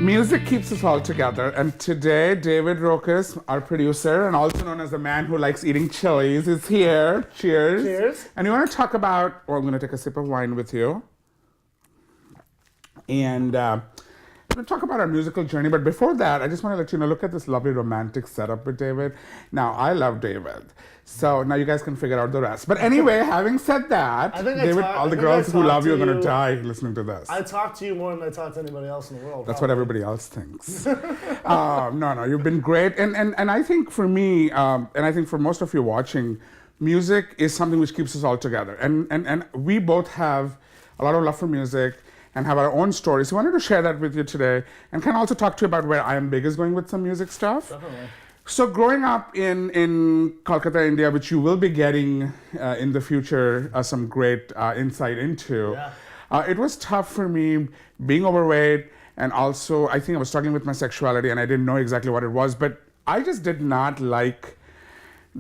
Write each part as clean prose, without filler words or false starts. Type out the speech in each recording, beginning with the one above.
Music keeps us all together, and today David Rokas, our producer, and also known as the man who likes eating chilies, is here. Cheers. Cheers. And we want to talk about, I'm going to take a sip of wine with you. And we're going to talk about our musical journey, but before that, I just want to let you know, look at this lovely romantic setup with David. Now, I love David, so now you guys can figure out the rest. But anyway, having said that, David, all the girls who love you are going to die listening to this. I talk to you more than I talk to anybody else in the world. That's what everybody else thinks. No, you've been great. And I think for me, and I think for most of you watching, music is something which keeps us all together. And we both have a lot of love for music and have our own stories. So I wanted to share that with you today and can also talk to you about where Am Big is going with some music stuff. Definitely. So growing up in Kolkata, India, which you will be getting in the future some great insight into, it was tough for me being overweight, and also I think I was struggling with my sexuality and I didn't know exactly what it was, but I just did not like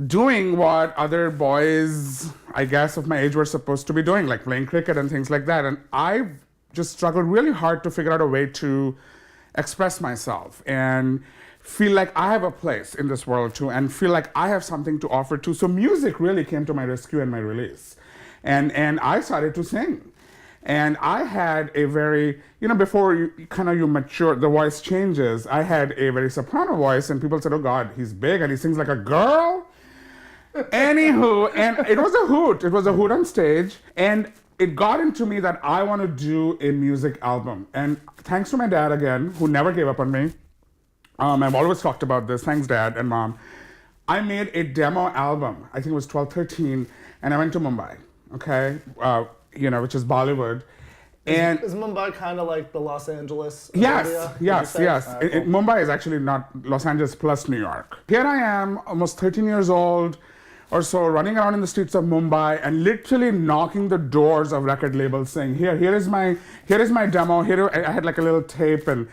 doing what other boys, I guess, of my age were supposed to be doing, like playing cricket and things like that. And I just struggled really hard to figure out a way to express myself and feel like I have a place in this world too, and feel like I have something to offer too. So music really came to my rescue and my release. And I started to sing. And I had a very, before you mature, the voice changes. I had a very soprano voice, and people said, oh God, he's big and he sings like a girl. Anywho, and it was a hoot. It was a hoot on stage. And it got into me that I want to do a music album. And thanks to my dad again, who never gave up on me. I've always talked about this. Thanks, Dad and Mom. I made a demo album. I think it was 12, 13, and I went to Mumbai, okay? Which is Bollywood. And is Mumbai kind of like the Los Angeles yes, area? Yes. Right, cool. Mumbai is actually not Los Angeles plus New York. Here I am, almost 13 years old or so, running around in the streets of Mumbai and literally knocking the doors of record labels saying, here is my demo. I had like a little tape, and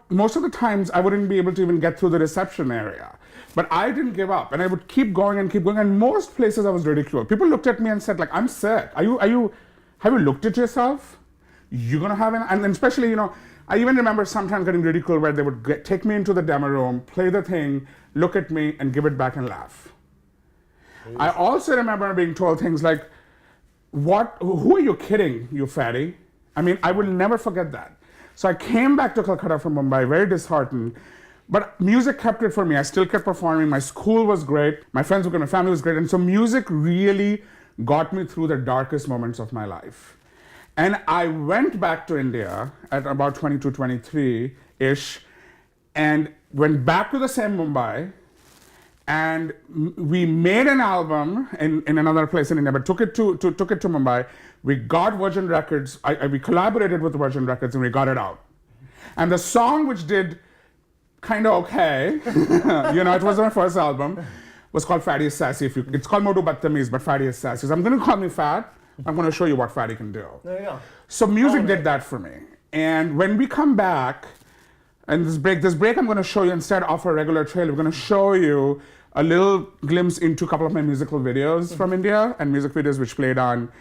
most of the times I wouldn't be able to even get through the reception area. But I didn't give up, and I would keep going, and most places I was ridiculed. People looked at me and said, like, I'm sick. Have you looked at yourself? You're gonna have and especially, I even remember sometimes getting ridiculed where they would take me into the demo room, play the thing, look at me, and give it back and laugh. I also remember being told things like, who are you kidding, you fatty? I mean, I will never forget that. So I came back to Calcutta from Mumbai, very disheartened, but music kept it for me. I still kept performing. My school was great. My friends were good. My family was great. And so music really got me through the darkest moments of my life. And I went back to India at about 22, 23-ish, and went back to the same Mumbai, and we made an album in another place in India, but took it to Mumbai. We got Virgin Records. We collaborated with Virgin Records, and we got it out. And the song, which did kind of okay, it was my first album, was called Fatty is Sassy. It's called Modu Battamiz, but Fatty is Sassy. So I'm going to call me fat. I'm going to show you what Fatty can do. There you go. So music did that for me. And when we come back, and this break I'm going to show you, instead of a regular trailer, we're going to show you a little glimpse into a couple of my musical videos from India, and music videos which played on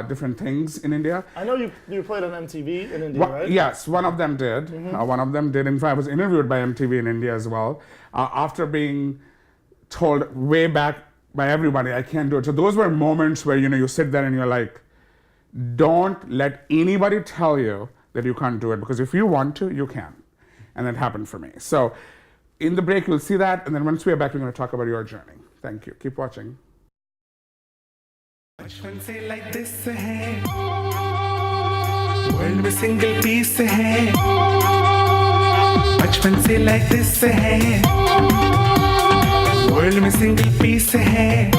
different things in India. I know you played on MTV in India, right? Yes, one of them did. One of them did. In fact, I was interviewed by MTV in India as well, after being told way back by everybody I can't do it. So those were moments where you sit there and you're like, don't let anybody tell you that you can't do it, because if you want to, you can. And that happened for me. So in the break, you'll see that, and then once we are back, we're going to talk about your journey. Thank you. Keep watching. बचपन से like this है, world में single piece है, बचपन से like this है, world में single piece है,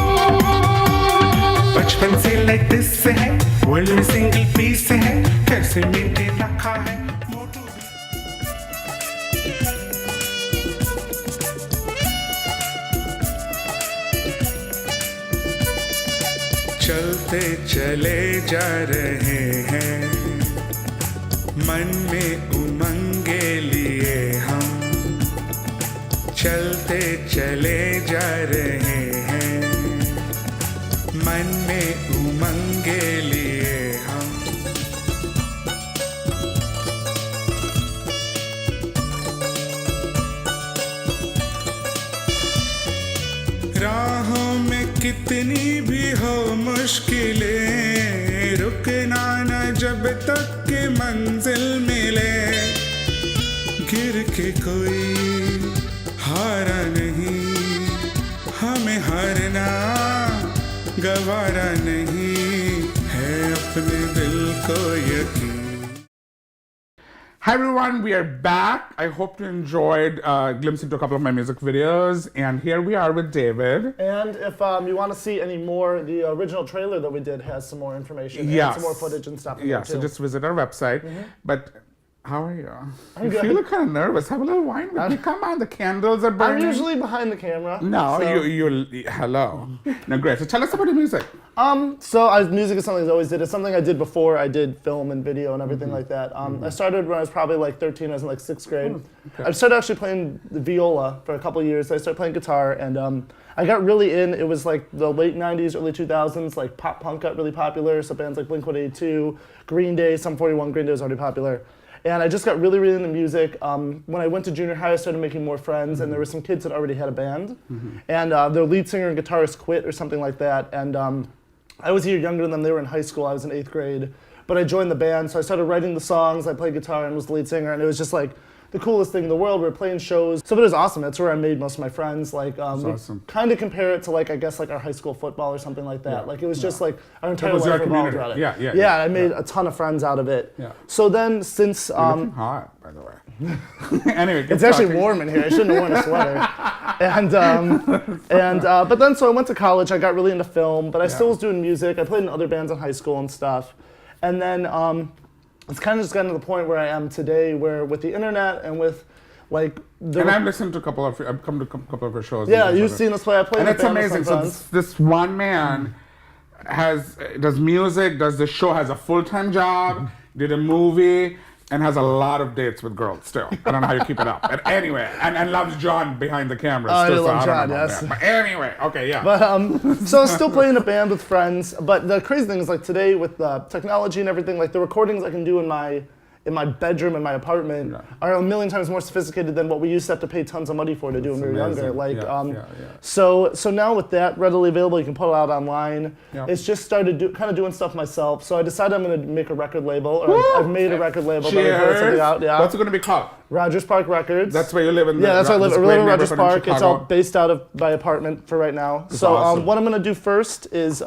बचपन से like this है, world में single piece है, कैसे मेंटेन रखा है चलते चले जा रहे हैं, मन में उमंगे लिए हम, चलते चले जा रहे हैं, मन में उमंगे लिए हम। कितनी भी हो मुश्किलें रुकना न जब तक के मंजिल मिले गिर के कोई हारा नहीं हमें हारना गवारा नहीं है अपने दिल को यकीन. Hi everyone, we are back. I hope you enjoyed a glimpse into a couple of my music videos. And here we are with David. And if you want to see any more, the original trailer that we did has some more information and some more footage and stuff. Yeah, so just visit our website. But how are you? I'm You good. feel kind of nervous. Have a little wine with me. Come on, the candles are burning. I'm usually behind the camera. No, so. hello. No, great. So tell us about your music. Music is something I always did. It's something I did before I did film and video and everything like that. I started when I was probably like 13. I was in like 6th grade. Okay. I started actually playing the viola for a couple of years. I started playing guitar and I got really in. It was like the late 90s, early 2000s. Like pop punk got really popular. So bands like Blink-182, Green Day, Sum 41. Green Day was already popular. And I just got really, really into music. When I went to junior high, I started making more friends, and there were some kids that already had a band. And their lead singer and guitarist quit or something like that. And I was a year younger than them. They were in high school. I was in 8th grade. But I joined the band, so I started writing the songs. I played guitar and was the lead singer, and it was just like the coolest thing in the world. We were playing shows. So it was awesome. That's where I made most of my friends. Like, awesome. Kind of compare it to like, I guess like our high school football or something like that. Yeah. Like it was just like our entire was your life revolved community. around it. Yeah, I made a ton of friends out of it. Yeah. So then since You're looking hot, by the way. Anyway, keep it's actually talking. warm in here. I shouldn't have worn a sweater. But then so I went to college. I got really into film, but I still was doing music. I played in other bands in high school and stuff. And then it's kind of just gotten to the point where I am today, where with the internet and with like And I've listened to I've come to a couple of your shows. yeah, you've seen us play. I played And in it's a band with amazing. some So friends. this one man does music, does the show, has a full-time job, did a movie, and has a lot of dates with girls still. I don't know how you keep it up. But anyway, and loves John behind the camera. Oh, I still, so love don't John, know about yes. that. But anyway, okay, yeah. But so I was still playing in a band with friends. But the crazy thing is, like today with technology and everything, like the recordings I can do in my bedroom in my apartment are a million times more sophisticated than what we used to have to pay tons of money for to do when we were younger. Like so now with that readily available, you can put it out online. Yeah. It's just started kind of doing stuff myself. So I decided I'm going to make a record label. Or I've made a record label. But I put something out. Yeah. What's it going to be called? Rogers Park Records. That's where you live in. Yeah, that's where I live. I live in Rogers Park. It's all Chicago. based out of my apartment for right now. So awesome. what I'm gonna do first is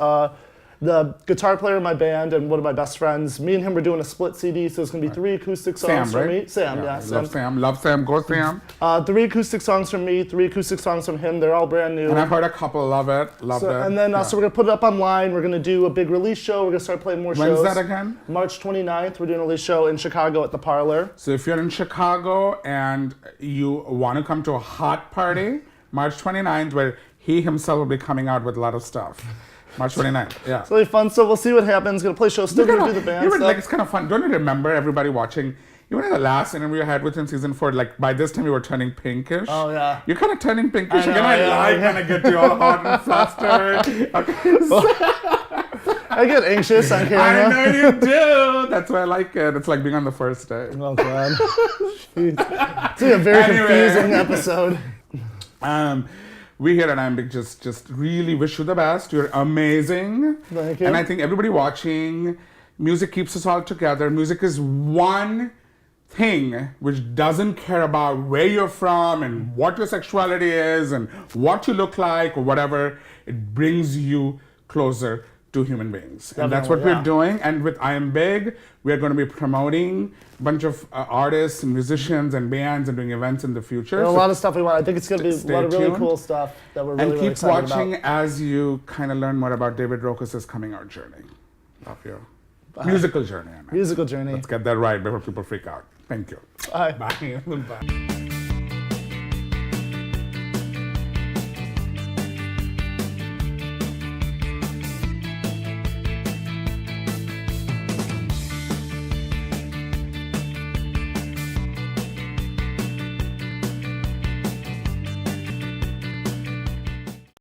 the guitar player in my band and one of my best friends. Me and him are doing a split CD, so it's gonna be 3 acoustic songs from me. Sam, yeah. Love Sam. Love Sam. Go Sam. 3 acoustic songs from me, 3 acoustic songs from him. They're all brand new. And I've heard a couple. Love it. Love it. And then so we're gonna put it up online. We're gonna do a big release show. We're gonna start playing more shows. When's that again? March 29th. We're doing a release show in Chicago at the Parlor. So if you're in Chicago and you want to come to a hot party, March 29th, where he himself will be coming out with a lot of stuff. March 29th, yeah. It's really fun. So we'll see what happens. Gonna play shows. Still gonna do the band stuff. Like, it's kind of fun. Don't you remember everybody watching? You know the last interview I had with him, season 4, like by this time you were turning pinkish. Oh, yeah. You're kind of turning pinkish. I know, I kind of get you all hot and flustered. Okay. I get anxious on I camera. know you do. That's why I like it. It's like being on the first day. Oh, God. It's a very confusing episode. We here at Am Big just really wish you the best. You're amazing. Thank you. And I think everybody watching, music keeps us all together. Music is one thing which doesn't care about where you're from and what your sexuality is and what you look like or whatever. It brings you closer to human beings. And that's what we're doing. And with I Am Big, we're going to be promoting a bunch of artists and musicians and bands and doing events in the future. There's a lot of stuff we want. I think it's going to be a lot of really tuned. cool stuff that we're really, And really keep excited watching about. as you kind of learn more about David Rokus's coming out journey of your musical journey. I mean. Musical journey. Let's get that right before people freak out. Thank you. Bye. Bye. Bye.